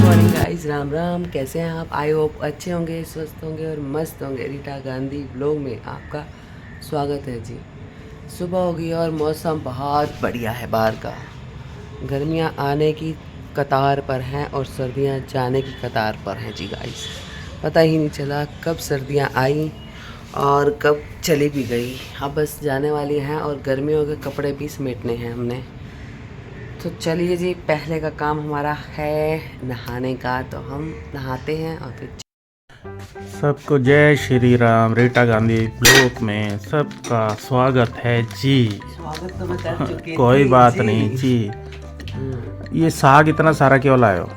Morning guys, Ram Ram. कैसे हैं आप? आई होप अच्छे होंगे, स्वस्थ होंगे और मस्त होंगे। रीटा गांधी ब्लॉग में आपका स्वागत है जी। सुबह हो गई और मौसम बहुत बढ़िया है बाहर का। गर्मियां आने की कतार पर हैं और सर्दियां जाने की कतार पर हैं जी गाइस। पता ही नहीं चला कब सर्दियां आई और कब चली भी गई। अब बस जाने वाली हैं और गर्मियों के कपड़े भी समेटने हैं हमने। तो चलिए जी, पहले का काम हमारा है नहाने का, तो हम नहाते हैं और फिर सबको जय श्री राम। रीटा गांधी ब्लॉग में सबका स्वागत है जी। स्वागत तो मैं कर चुकी कोई थी बात जी। नहीं जी। ये साग इतना सारा क्यों लाए हो?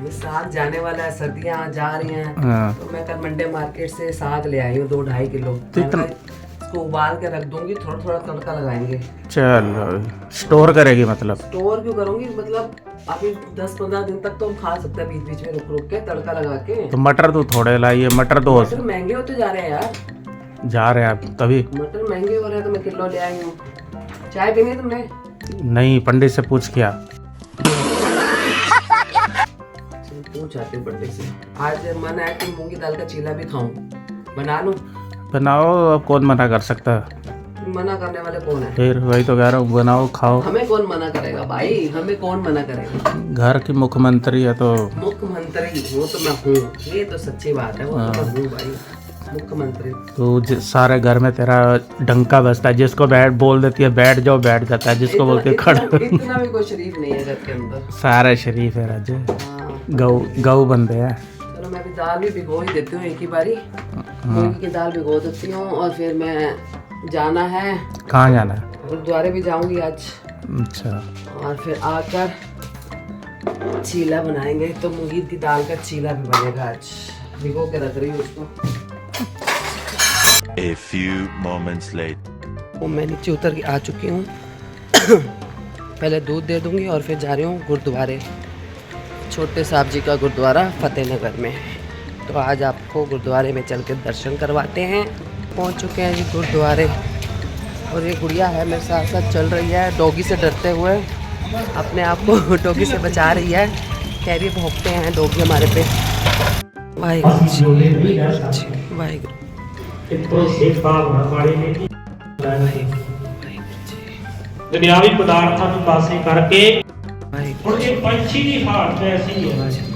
ये साग जाने वाला है, सर्दियाँ जा रही हैं। हाँ। तो मैं कल मंडे मार्केट से साग ले आई हूँ 2-2.5 किलो। तो इतना इसको उबाल के रख दूंगी, थोड़ा थोड़ा तड़का लगाएंगे। चल स्टोर करेगी मतलब? स्टोर क्यों करूँगी, मतलब अभी 10-15 दिन तक तो हम खा सकते हैं, बीच बीच में रुक रुक के तड़का लगा के। तो मटर तो थोड़े लाइए, मटर तो मटर महंगे होते जा रहे हैं यार। जा रहे हैं आप तभी? मटर महंगे हो रहे हैं तो मैं किलो ले आई हूँ। चाय पीनी है तुमने? नहीं, पंडित से पूछ किया। पूछ आते पंडित से। आज मन है कि मूंगी दाल का चीला भी खाऊं, बना लूं? बनाओ, अब कौन मना कर सकता है? मना करने वाले कौन है? फिर वही तो कह रहा हूँ, बनाओ खाओ। हमें कौन मना करेगा भाई, हमें कौन मना करेगा? घर की मुख्यमंत्री है तो। मुख्यमंत्री वो तो मैं हूँ, ये तो सच्ची बात है, वो तो मैं हूँ भाई, मुख्यमंत्री। तो सारे घर में तेरा डंका बजता है, जिसको बैठ बोल देती है बैठ जाओ बैठ जाता है, जिसको बोलती है खड़ा। इतना भी कोई शरीफ नहीं है घर के अंदर। सारे शरीफ है राजे, हाँ। गऊ बंदे हैं। चलो मैं भी दाल भी भिगो ही देती हूँ एक ही बारी। मूंगी की दाल भिगो देती हूँ और फिर मैं जाना है। कहाँ जाना है? गुरुद्वारे भी जाऊंगी आज। अच्छा। और फिर आकर चीला बनाएंगे, तो मूंगी की दाल का चीला भी बनेगा आज। भिगो के रख रही हूँ उसको। A few moments later. वो मैं नीचे उतर के आ चुकी हूँ। पहले दूध दे दूंगी और फिर जा रही हूँ गुरुद्वारे। छोटे साहब जी का गुरुद्वारा फतेहनगर में। तो आज आपको गुरुद्वारे में चल के दर्शन करवाते हैं। पहुँच चुके हैं जी गुरुद्वारे। और ये गुड़िया है मेरे साथ साथ चल रही है, डॉगी से डरते हुए अपने आप को डॉगी से बचा रही है। कह रही भौंकते हैं डॉगी हमारे पे। वाहिगुरू जी, वाहिगुरू। दुनियावी पदार्थों की पासे करके वाहिगुरू। और एक पंछी की हालत ऐसी है।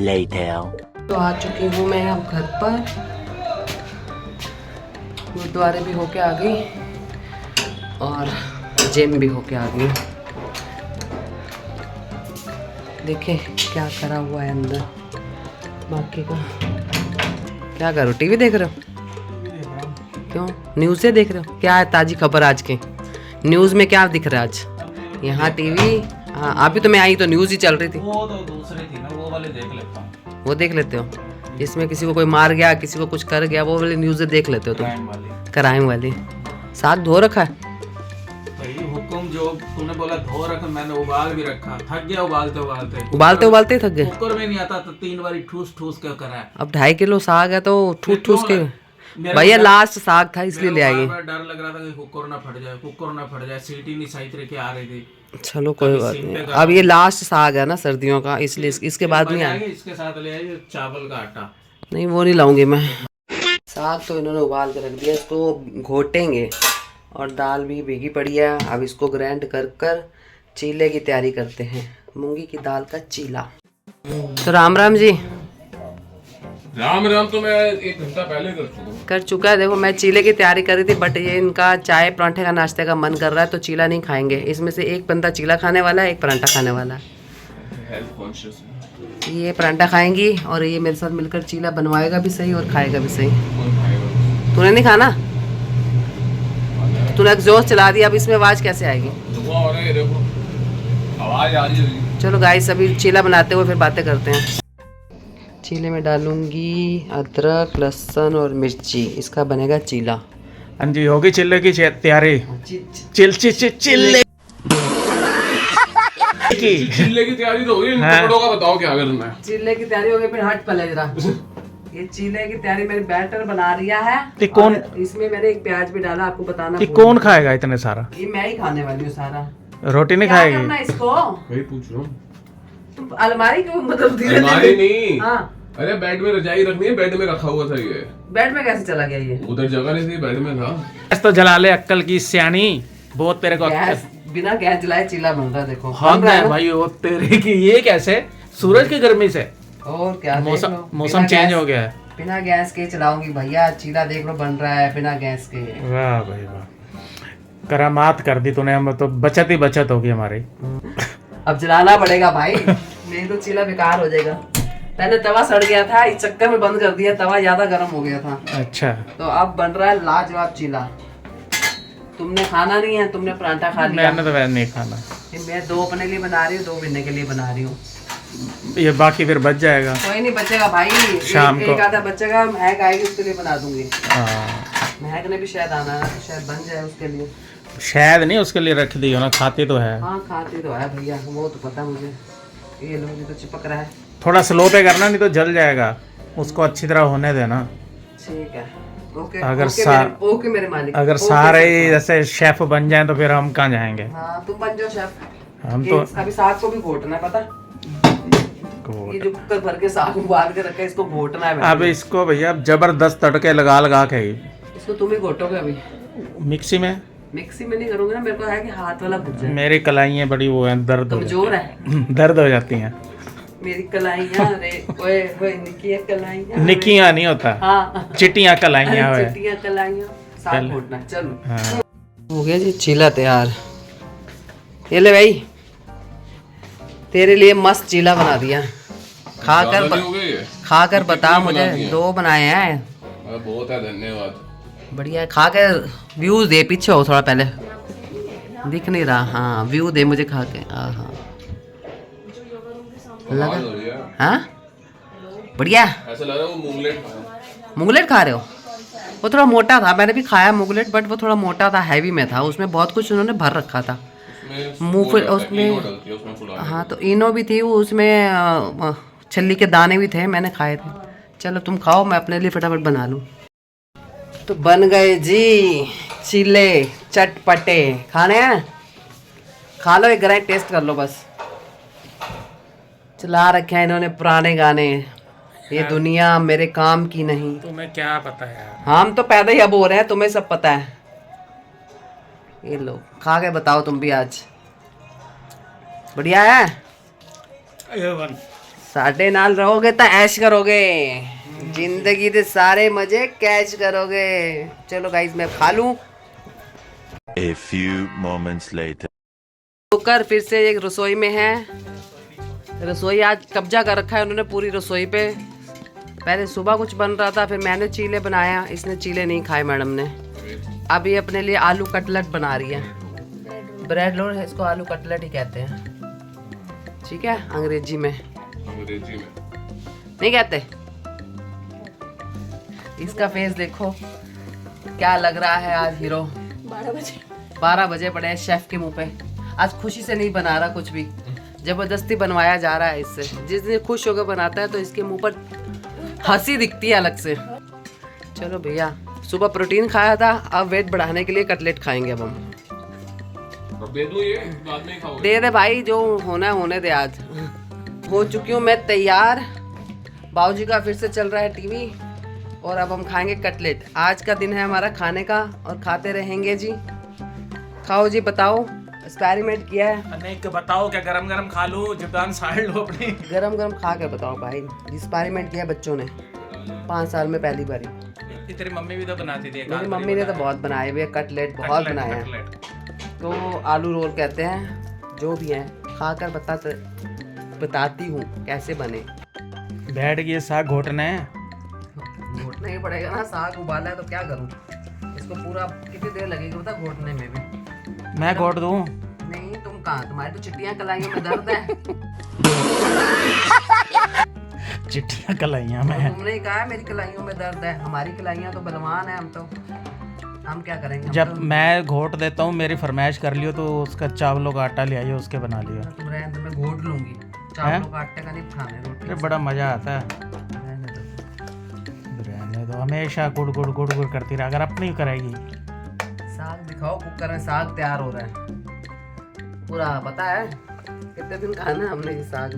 Later. तो आ चुकी हूँ मैं अब घर पर। गुरुद्वारे भी होके आ गई और जिम भी होके आ गई। देखें क्या करा हुआ है अंदर। बाकी का क्या करो? टीवी देख रहे हो? क्यों? न्यूज़ से देख रहे हो? क्या है ताज़ी खबर आज की न्यूज़ में? क्या दिख रहा है आज? यहाँ टीवी। हाँ, अभी तो मैं आई तो न्यूज़ ही चल रही थी। वो तो दूसरी थी ना, वो वाले देख लेता हूँ। वो देख लेते हो जिसमें किसी को कोई मार गया, किसी को कुछ कर गया, वो वाली न्यूज़ देख लेते हो तुम? क्राइम वाली। क्राइम वाली। साग धो रखा है? भाई हुक्म जो तूने बोला धो रखा, मैंने उबाल भी रखा। थक गया उबालते उबालते। उबालते उबालते ही थक गए। कुकर में नहीं आता तो 3 बारी ठूस ठूस के करा है। अब 2.5 किलो साग है तो ठूस ठूस के। मेरे भैया को लास्ट साग था इसलिए ले आई। बार डर लग रहा था कि कुकर ना फट जाए, सीटी नहीं सही तरीके आ रही थी। चलो कोई बात नहीं, अब ये लास्ट साग है ना सर्दियों का, इसलिए इसके बाद नहीं आएंगे। इसके साथ ले आइए चावल का आटा। नहीं वो नहीं लाऊंगी मैं। साग तो इन्होंने उबाल के रख दिया, इसको घोटेंगे। और दाल भी भीगी पड़ी है, अब इसको ग्राइंड कर कर चीले की तैयारी करते हैं। मूंगी की दाल का चीला। तो राम राम जी। राम राम तो मैं 1 घंटा पहले कर चुका है। देखो मैं चीले की तैयारी कर रही थी, बट ये इनका चाय परांठे का नाश्ते का मन कर रहा है तो चीला नहीं खाएंगे। इसमें से एक बंदा चीला खाने वाला है, एक परांठा खाने वाला है। हेल्थ कॉन्शियस है। ये परांठा खाएंगी और ये मेरे साथ मिलकर चीला बनवाएगा भी सही और खाएगा भी सही। तूने नहीं खाना? तूने एग्जॉस्ट चला दिया, अब इसमें आवाज़ कैसे आएगी? आवाज आ रही है। चलो गाइस, अभी चीला बनाते हुए फिर बातें करते हैं। चीले में डालूंगी अदरक, लहसुन और मिर्ची। इसका बनेगा चीला। हाँ जी, होगी चिल्ले की तैयारी। चिल्ले चिल्ले की तैयारी तो हुई, हाँ। पकड़ों का बताओ क्या करना है। चीले की तैयारी हो गई, फिर हट पले जरा। ये चीले की तैयारी मेरी बैटर बना रही है। ये कौन? और इसमें मैंने एक प्याज भी डाला, आपको बताना ये भूल कौन गई। खाएगा इतने सारा? ये मैं ही खाने वाली हूँ सारा। रोटी नहीं क्या खाएगी? करना है इसको? वही पूछ रहा हूँ। अलमारी क्यों मतलब धीरे अलमारी नहीं। हाँ अरे बेड में रजाई रखनी है, बेड में रखा हुआ था ये। बेड में कैसे चला गया ये? उधर जगह नहीं थी, बेड में था। गैस तो जला ले अक्कल की सियानी, बहुत तेरे को गैस बिना गैस जलाए चीला बन रहा है, देखो हाँ बन रहा है ना? भाई वो तेरे की ये कैसे सूरज की गर्मी से और क्या देख मौसम लो, मौसम बिना चेंज गैस- हो गया है। बिना गैस के चलाऊंगी भैया, चीला देख लो बन रहा है बिना गैस के। वाह भाई वाह, करामात कर दी तूने, हम तो बचत ही बचत होगी हमारी। अब जलाना पड़ेगा भाई, नहीं तो चीला बेकार हो जाएगा। पहले तवा सड़ गया था, इस चक्कर में बंद कर दिया, तवा ज्यादा गर्म हो गया था। अच्छा तो अब बन रहा है लाजवाब चीला। तुमने खाना नहीं है, तुमने परांठा खा लिया। मैंने तो वैसे नहीं खाना, मैं 2 अपने लिए बना रही हूँ, 2 बिन्ने के लिए बना रही हूँ। ये बाकी फिर बच जाएगा। कोई नहीं बचेगा भाई, शाम को। एक आधा बचेगा, महक आएगी उसके लिए बना दूंगी। हाँ, महक ने भी शायद आना है, तो शायद बन जाए उसके लिए। शायद नहीं, उसके लिए रख दी हो ना, खाती तो है। हाँ खाती तो है भैया, वो तो पता मुझे। ये लो, ये तो चिपक रहा है। थोड़ा स्लो पे करना, नहीं तो जल जाएगा, उसको अच्छी तरह होने देना। ठीक है ओके। अगर ओके मेरे मालिक। अगर ओके, सारे सर। जैसे शेफ बन जाएं तो फिर हम कहाँ जाएंगे? हाँ तुम बन जाओ शेफ। हम तो अभी साग को भी घोटना है, पता? ये जो कुकर भर के साग उबाल के रखा है, इसको घोटना है। अब इसको भैया जबरदस्त तड़के लगा लगा के ही इसको तुम ही घोटोगे अभी? मिक्सी में। मिक्सी में नहीं करूंगा ना, मेरे को है कि हाथ वाला भुज जाए। मेरी कलाइयाँ बड़ी वो हैं, दर्द हो कमजोर है जाती- दर्द हो जाती हैं। मेरी कलाइयाँ। अरे ओए ओए निकी कलाइयाँ। निकियां नहीं होता, हाँ चिटियां कलाइयां है। चिट्टियाँ कलाइयाँ, साग घोटना है, चलो। हाँ। हो गया जी चीला तैयार। ये ले भाई, तेरे लिए मस्त चीला बना दिया। ज़्यादा नहीं हो गई ये? खाकर बता कितनी मुझे। बना दी है? 2 बनाए हैं। अरे बहुत है, धन्यवाद। बढ़िया है, खा के व्यूज दे, पीछे हो थोड़ा, पहले दिख नहीं रहा। हाँ व्यू दे मुझे खा के। हाँ लगा कमाल हो रही है। हाँ बढ़िया। ऐसा लग रहा है वो मूंगलेट खा रहा है। मुगलेट खा रहे हो? वो थोड़ा मोटा था, मैंने भी खाया मुगलेट, बट वो थोड़ा मोटा था, हैवी में था, उसमें बहुत कुछ उन्होंने भर रखा था। उसमें मुंह वो पे रहता है, उसमें इनो डलती है उसमें फुलाने हाँ तो इनो भी थी, वो उसमें छल्ली के दाने भी थे, मैंने खाए थे। चलो तुम खाओ, मैं अपने लिए फटाफट बना लूँ। तो बन गए जी चीले चटपटे, खाने हैं? खा लो, एक ग्राइंड टेस्ट कर लो बस। चला रखे हैं इन्होंने पुराने गाने, ये दुनिया मेरे काम की नहीं। तुम्हें क्या पता है? हम तो पैदा ही अब हो रहे हैं, तुम्हें सब पता है। ये लो खा के बताओ तुम भी आज। बढ़िया है? साडे नाल रहोगे तो ऐश करोगे, जिंदगी दे सारे मजे कैच करोगे। चलो गाइस मैं खा लूं। A few moments later. Cooker फिर से एक रसोई में है। रसोई आज कब्जा कर रखा है उन्होंने पूरी रसोई पे। पहले सुबह कुछ बन रहा था, फिर मैंने चीले बनाया, इसने चीले नहीं खाए मैडम ने। अब ये अपने लिए आलू कटलेट बना रही है। ब्रेड रोल है, इसको आलू कटलेट ही कहते हैं, ठीक है, अंग्रेजी में। अंग्रेजी में नहीं कहते? इसका फेस देखो क्या लग रहा है आज हीरो। 12 बजे पड़े हैं शेफ के मुंह पे। आज खुशी से नहीं बना रहा कुछ भी, जबरदस्ती बनवाया जा रहा है इससे। जिस दिन खुश होकर बनाता है तो इसके मुंह पर हंसी दिखती है अलग से। चलो भैया, सुबह प्रोटीन खाया था, अब वेट बढ़ाने के लिए कटलेट खाएंगे अब हम। अब दे दूं ये, बाद में ही खाओगे? दे दे भाई, जो होना है होने दे। आज हो चुकी हूँ मैं तैयार। बाबूजी का फिर से चल रहा है टीवी, और अब हम खाएंगे कटलेट। आज का दिन है हमारा खाने का, और खाते रहेंगे जी। खाओ जी, बताओ एक्सपेरिमेंट किया है? नहीं बताओ, क्या गरम गरम खा लूं? जुबान साड़ लो अपनी। गरम गरम खा के बताओ भाई। एक्सपेरिमेंट किया बच्चों ने 5 साल में पहली बारी। तेरी मम्मी भी तो बनाती थी। मेरी मम्मी ने तो बहुत बनाए हुए कटलेट, बहुत बनाए हैं। तो आलू रोल कहते हैं, जो भी है खाकर बताती हूँ कैसे बने। बैठ के साग घोटना है। घोटना ही पड़ेगा ना, साग उबाला है तो क्या करूँ इसको। पूरा कितनी देर लगेगी बता घोटने में भी? मैं घोट दूं? नहीं तुम कहाँ, तुम्हारी तो चिट्टियाँ कलाइयों में दर्द है। चिट्टियां कलाइयां में। तुमने ही कहा है मेरी कलाइयों में दर्द है। हमारी कलाइयाँ तो बलवान है, हम क्या करेंगे। हम जब तो, मैं घोट देता हूँ, मेरी फरमाइश कर लियो तो उसका चावलों का आटा ले आइए, उसके बना लियो। तुम रहने दो, मैं घोट लूंगी। चावलों का आटे का नहीं खाने रोटी। अरे बड़ा मजा आता है। रहने दो। रहने दो, हमेशा गुड़ गुड़ गुड़ गुड़ करती रहा, अगर अपनी करेगी। साग दिखाओ, कुकर में साग तैयार हो रहा है पूरा, पता है कितने दिन खाना है हमने ये साग?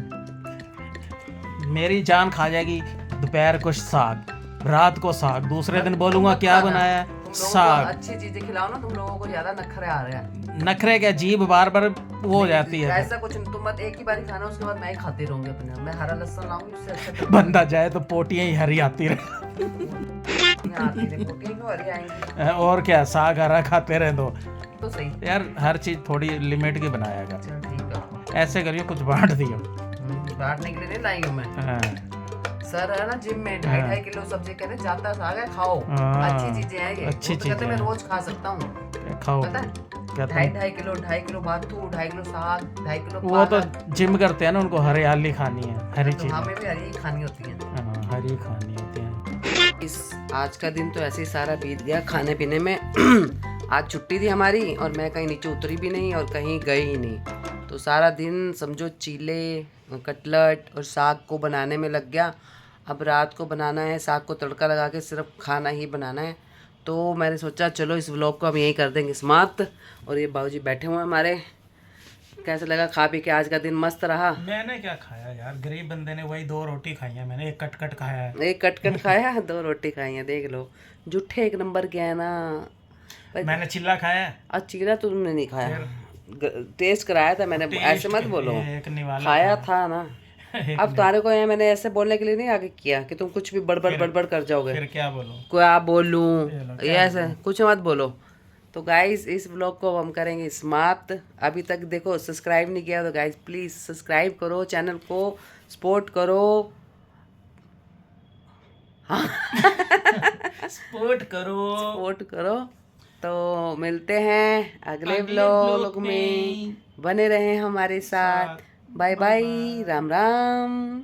मेरी जान खा जाएगी। दोपहर को साग, रात को साग, दूसरे दिन बोलूंगा क्या बनाया है? साग। अच्छी चीजें खिलाओ ना, तुम लोगों को ज्यादा नखरे आ रहे हैं। नखरे क्या, जीभ बार बार वो हो जाती है। ऐसा कुछ नहीं, तुम मत एक ही बारी खाना, उसके बाद मैं ही खाती रहूंगी अपने। मैं हरा लहसुन लाऊंगी, उससे अच्छा बंदा जाए तो पोटियां ही हरी आती रहे। यहाँ आती रही, पोटियां क्यों हरी आएंगी? और क्या, साग हरा खाते रहे तो सही। यार हर चीज थोड़ी लिमिट की बनाया कर। चल ठीक है, ऐसे करियो कुछ बांट दियो। बांटने के लिए नहीं लाई हूँ मैं। हाँ। सर है ना जिम में 2.5 किलो सब्जी कहते जाता साग है, खाओ। हाँ, अच्छी चीजें हैं ये। अच्छी वो तो कहते चीजें मैं हैं। रोज खा सकता हूँ, खाओ। पता है? क्या तुम- 2.5 किलो बाथू, 2.5 किलो साग, 2.5 किलो वो तो पालक। जिम करते हैं ना, उनको हरियाली खानी है, हरी तो चीज। हमें भी हरी खानी होती है। हाँ, हरी खानी होती है। इस आज का दिन तो ऐसे ही सारा बीत गया खाने पीने में। आज छुट्टी थी हमारी और मैं कहीं नीचे उतरी भी नहीं और कहीं गई ही नहीं, तो सारा दिन समझो चीले, कटलेट और साग को बनाने में लग गया। अब रात को बनाना है, साग को तड़का लगा के सिर्फ खाना ही बनाना है। तो मैंने सोचा चलो इस व्लॉग को हम यहीं कर देंगे समाप्त। और ये बाबूजी बैठे हुए हैं हमारे। कैसा लगा खा पी के? आज का दिन मस्त रहा। मैंने क्या खाया यार, गरीब बंदे ने वही 2 रोटी खाई है, मैंने एक कट खाया है। एक कट खाया, 2 रोटी खाई है, देख लो। जूठे एक नंबर के है ना। मैंने चिल्ला खाया है। और चीला तो तुमने नहीं खाया, टेस्ट कराया था मैंने, ऐसे मत बोलो। एक निवाला खाया था ना। अब तुम्हारे को ये मैंने ऐसे बोलने के लिए नहीं आगे किया कि तुम कुछ भी बड़बड़ कर जाओगे। फिर क्या बोलूं? क्या बोलूं, ये ऐसे कुछ मत बोलो। तो गाइस इस व्लॉग को हम करेंगे समाप्त। अभी तक देखो सब्सक्राइब नहीं किया तो गाइस प्लीज़ सब्सक्राइब करो, चैनल को सपोर्ट करो। हाँ सपोर्ट करो। तो मिलते हैं अगले व्लॉग में, बने रहें हमारे साथ। Bye bye, Ram Ram.